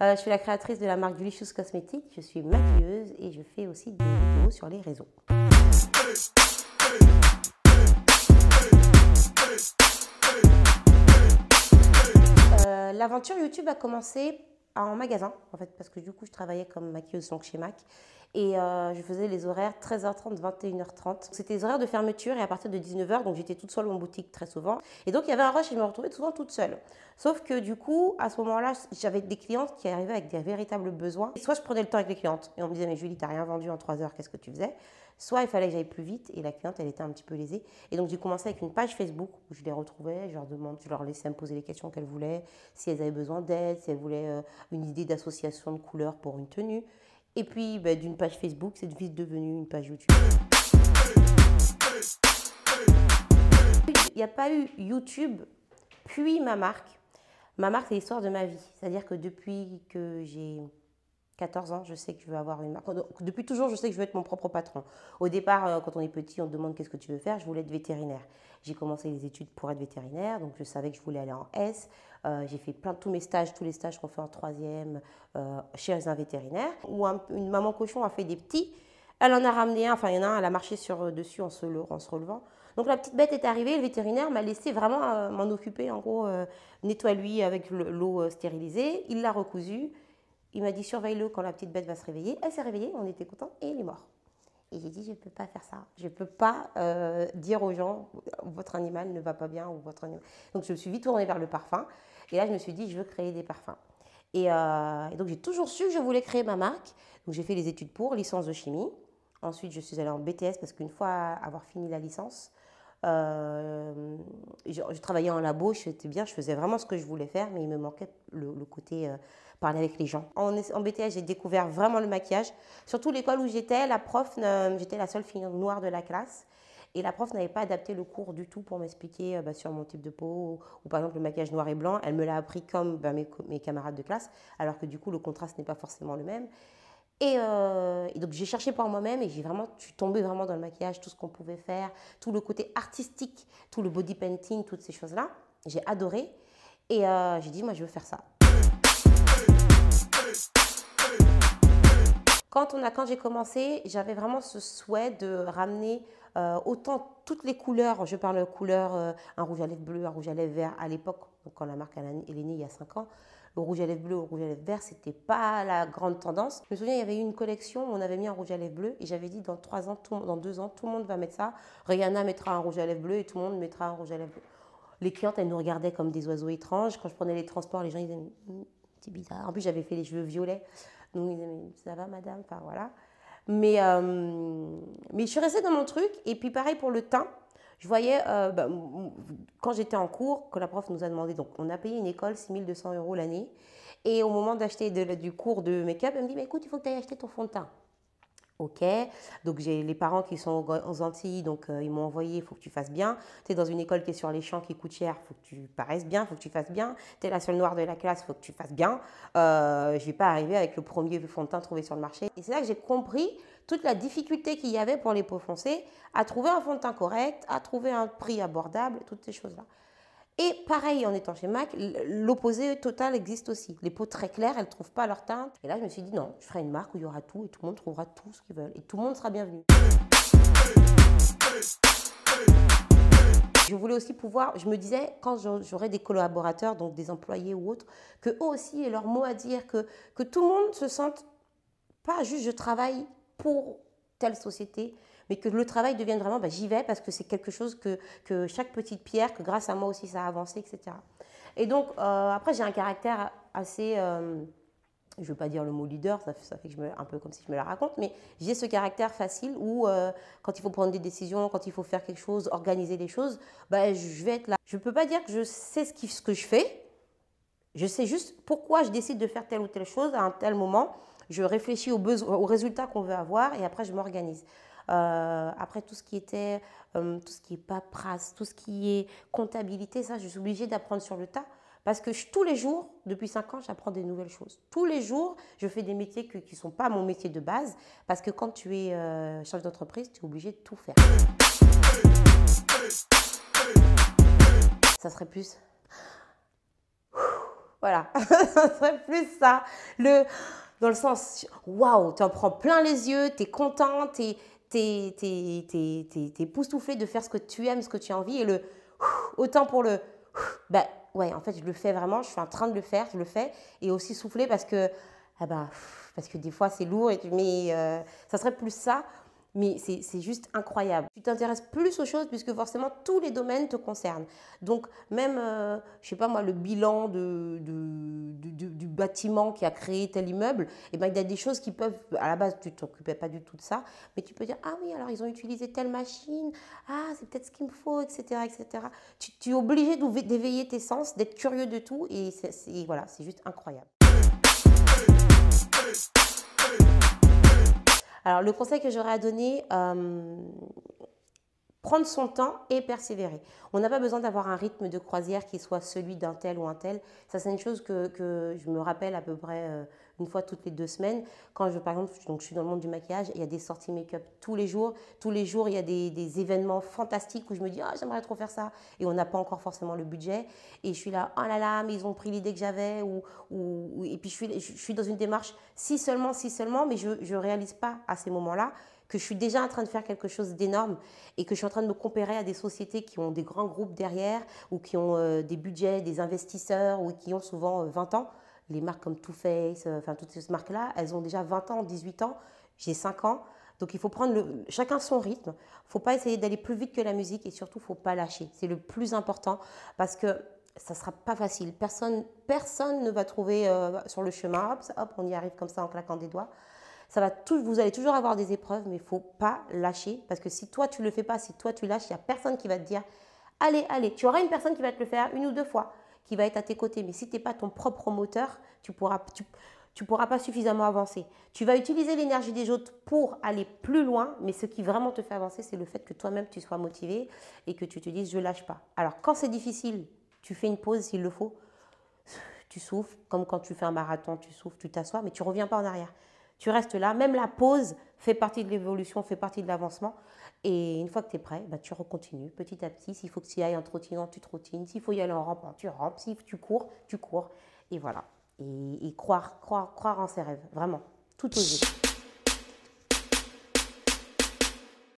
Je suis la créatrice de la marque Delicious Cosmetics, je suis maquilleuse et je fais aussi des vidéos sur les réseaux. L'aventure YouTube a commencé en magasin, en fait, parce que du coup, je travaillais comme maquilleuse donc chez MAC. Et je faisais les horaires 13h30, 21h30. C'était les horaires de fermeture et à partir de 19h, donc j'étais toute seule en boutique très souvent. Et donc, il y avait un rush et je me retrouvais souvent toute seule. Sauf que du coup, à ce moment-là, j'avais des clientes qui arrivaient avec des véritables besoins. Et soit je prenais le temps avec les clientes et on me disait, mais Julie, t'as rien vendu en 3 heures, qu'est-ce que tu faisais? Soit il fallait que j'aille plus vite et la cliente, elle était un petit peu lésée. Et donc, j'ai commencé avec une page Facebook où je les retrouvais, je leur laissais me poser les questions qu'elles voulaient, si elles avaient besoin d'aide, si elles voulaient une idée d'association de couleurs pour une tenue. Et puis, d'une page Facebook, c'est vite devenu une page YouTube. Il n'y a pas eu YouTube, puis ma marque. Ma marque, c'est l'histoire de ma vie. C'est-à-dire que depuis que j'ai 14 ans, je sais que je veux avoir une marque. Depuis toujours, je sais que je veux être mon propre patron. Au départ, quand on est petit, on te demande qu'est-ce que tu veux faire. Je voulais être vétérinaire. J'ai commencé les études pour être vétérinaire, donc je savais que je voulais aller en S. J'ai fait tous mes stages, tous les stages qu'on fait en troisième chez un vétérinaire. Où une maman cochon a fait des petits. Elle en a ramené un, enfin il y en a un, elle a marché dessus en se relevant. Donc la petite bête est arrivée, le vétérinaire m'a laissé vraiment m'en occuper, en gros, nettoie-lui avec l'eau stérilisée. Il l'a recousu. Il m'a dit surveille-le quand la petite bête va se réveiller. Elle s'est réveillée, on était contents et il est mort. Et j'ai dit je ne peux pas faire ça. Je ne peux pas dire aux gens votre animal ne va pas bien ou votre animal. Donc je me suis vite tournée vers le parfum. Et là je me suis dit je veux créer des parfums. Et donc j'ai toujours su que je voulais créer ma marque. Donc j'ai fait les études pour, licence de chimie. Ensuite je suis allée en BTS parce qu'une fois avoir fini la licence, je travaillais en labo, c'était bien, je faisais vraiment ce que je voulais faire, mais il me manquait le côté parler avec les gens. En BTS, j'ai découvert vraiment le maquillage. Surtout l'école où j'étais, la prof, j'étais la seule fille noire de la classe. Et la prof n'avait pas adapté le cours du tout pour m'expliquer sur mon type de peau ou par exemple le maquillage noir et blanc. Elle me l'a appris comme mes camarades de classe, alors que du coup le contraste n'est pas forcément le même. Et donc j'ai cherché par moi-même et je suis tombée vraiment dans le maquillage, tout ce qu'on pouvait faire, tout le côté artistique, tout le body painting, toutes ces choses-là. J'ai adoré et j'ai dit moi je veux faire ça. Quand j'ai commencé, j'avais vraiment ce souhait de ramener autant toutes les couleurs, je parle de couleurs, un rouge à lèvres bleu, un rouge à lèvres vert à l'époque, quand la marque elle est née il y a 5 ans. Le rouge à lèvres bleu, le rouge à lèvres vert, c'était pas la grande tendance. Je me souviens, il y avait eu une collection où on avait mis un rouge à lèvres bleu et j'avais dit dans 3 ans, dans 2 ans, tout le monde va mettre ça. Rihanna mettra un rouge à lèvres bleu et tout le monde mettra un rouge à lèvres bleu. Les clientes, elles nous regardaient comme des oiseaux étranges. Quand je prenais les transports, les gens ils disaient c'est bizarre. En plus, j'avais fait les cheveux violets. Donc ils disaient mais ça va madame, enfin voilà. Mais je suis restée dans mon truc et puis pareil pour le teint. Je voyais, quand j'étais en cours, que la prof nous a demandé, donc on a payé une école 6 200 € l'année. Et au moment d'acheter du cours de make-up, elle me dit, mais écoute, il faut que tu ailles acheter ton fond de teint. Ok, donc j'ai les parents qui sont aux Antilles, donc ils m'ont envoyé, il faut que tu fasses bien. Tu es dans une école qui est sur les champs, qui coûte cher, il faut que tu paraisses bien, il faut que tu fasses bien. Tu es la seule noire de la classe, il faut que tu fasses bien. Je ne vais pas arriver avec le premier fond de teint trouvé sur le marché. Et c'est là que j'ai compris toute la difficulté qu'il y avait pour les peaux foncées à trouver un fond de teint correct, à trouver un prix abordable, toutes ces choses-là. Et pareil, en étant chez MAC, l'opposé total existe aussi. Les peaux très claires, elles ne trouvent pas leur teinte. Et là, je me suis dit non, je ferai une marque où il y aura tout et tout le monde trouvera tout ce qu'ils veulent. Et tout le monde sera bienvenu. Je voulais aussi pouvoir, je me disais, quand j'aurais des collaborateurs, donc des employés ou autres, qu'eux aussi aient leur mot à dire, que tout le monde se sente pas juste je travaille pour telle société, mais que le travail devienne vraiment, j'y vais parce que c'est quelque chose que chaque petite pierre, que grâce à moi aussi ça a avancé, etc. Et donc, après, j'ai un caractère assez, je ne veux pas dire le mot leader, ça fait que un peu comme si je me la raconte, mais j'ai ce caractère facile où quand il faut prendre des décisions, quand il faut faire quelque chose, organiser les choses, je vais être là. Je ne peux pas dire que je sais ce que je fais, je sais juste pourquoi je décide de faire telle ou telle chose à un tel moment. Je réfléchis aux résultats qu'on veut avoir et après je m'organise. Après tout ce qui est paperasse, tout ce qui est comptabilité, ça je suis obligée d'apprendre sur le tas parce que tous les jours, depuis 5 ans, j'apprends des nouvelles choses. Tous les jours, je fais des métiers qui ne sont pas mon métier de base parce que quand tu es chef d'entreprise, tu es obligé de tout faire. Ça serait plus... Voilà, ça serait plus ça. Dans le sens, waouh, tu en prends plein les yeux, tu es content, t'es époustouflé de faire ce que tu aimes, ce que tu as envie. Et autant pour bah ouais, en fait, je le fais vraiment, je suis en train de le faire, je le fais. Et aussi souffler parce que des fois, c'est lourd, mais ça serait plus ça. Mais c'est juste incroyable. Tu t'intéresses plus aux choses puisque forcément tous les domaines te concernent. Donc même, je sais pas moi, le bilan du bâtiment qui a créé tel immeuble, eh ben, il y a des choses qui peuvent, à la base tu ne t'occupais pas du tout de ça, mais tu peux dire, ah oui, alors ils ont utilisé telle machine, ah c'est peut-être ce qu'il me faut, etc. etc. Tu es obligé d'éveiller tes sens, d'être curieux de tout et voilà, c'est juste incroyable. Alors, le conseil que j'aurais à donner, prendre son temps et persévérer. On n'a pas besoin d'avoir un rythme de croisière qui soit celui d'un tel ou un tel. Ça, c'est une chose que je me rappelle à peu près une fois toutes les 2 semaines. Quand par exemple, donc, je suis dans le monde du maquillage, il y a des sorties make-up tous les jours. Tous les jours, il y a des événements fantastiques où je me dis, ah, j'aimerais trop faire ça. Et on n'a pas encore forcément le budget. Et je suis là, oh là là, mais ils ont pris l'idée que j'avais. Et puis, je suis dans une démarche, si seulement, mais je ne réalise pas à ces moments-là que je suis déjà en train de faire quelque chose d'énorme et que je suis en train de me comparer à des sociétés qui ont des grands groupes derrière ou qui ont des budgets, des investisseurs ou qui ont souvent 20 ans. Les marques comme Too Faced, enfin toutes ces marques-là, elles ont déjà 20 ans, 18 ans, j'ai 5 ans. Donc il faut prendre chacun son rythme. Il ne faut pas essayer d'aller plus vite que la musique et surtout il ne faut pas lâcher. C'est le plus important parce que ça ne sera pas facile. Personne ne va trouver sur le chemin, hop, on y arrive comme ça en claquant des doigts. Vous allez toujours avoir des épreuves, mais il ne faut pas lâcher. Parce que si toi, tu ne le fais pas, si toi, tu lâches, il n'y a personne qui va te dire « Allez, allez ». Tu auras une personne qui va te le faire 1 ou 2 fois, qui va être à tes côtés. Mais si tu n'es pas ton propre moteur, tu pourras pas suffisamment avancer. Tu vas utiliser l'énergie des autres pour aller plus loin, mais ce qui vraiment te fait avancer, c'est le fait que toi-même, tu sois motivé et que tu te dises « Je ne lâche pas ». Alors, quand c'est difficile, tu fais une pause s'il le faut. Tu souffles, comme quand tu fais un marathon, tu souffles, tu t'assois, mais tu ne reviens pas en arrière. Tu restes là, même la pause fait partie de l'évolution, fait partie de l'avancement. Et une fois que tu es prêt, bah, tu recontinues petit à petit. S'il faut que tu y ailles en trottinant, tu trottines. S'il faut y aller en rampant, tu rampes. Si tu cours, tu cours. Et voilà. Et croire en ses rêves, vraiment. Tout oser.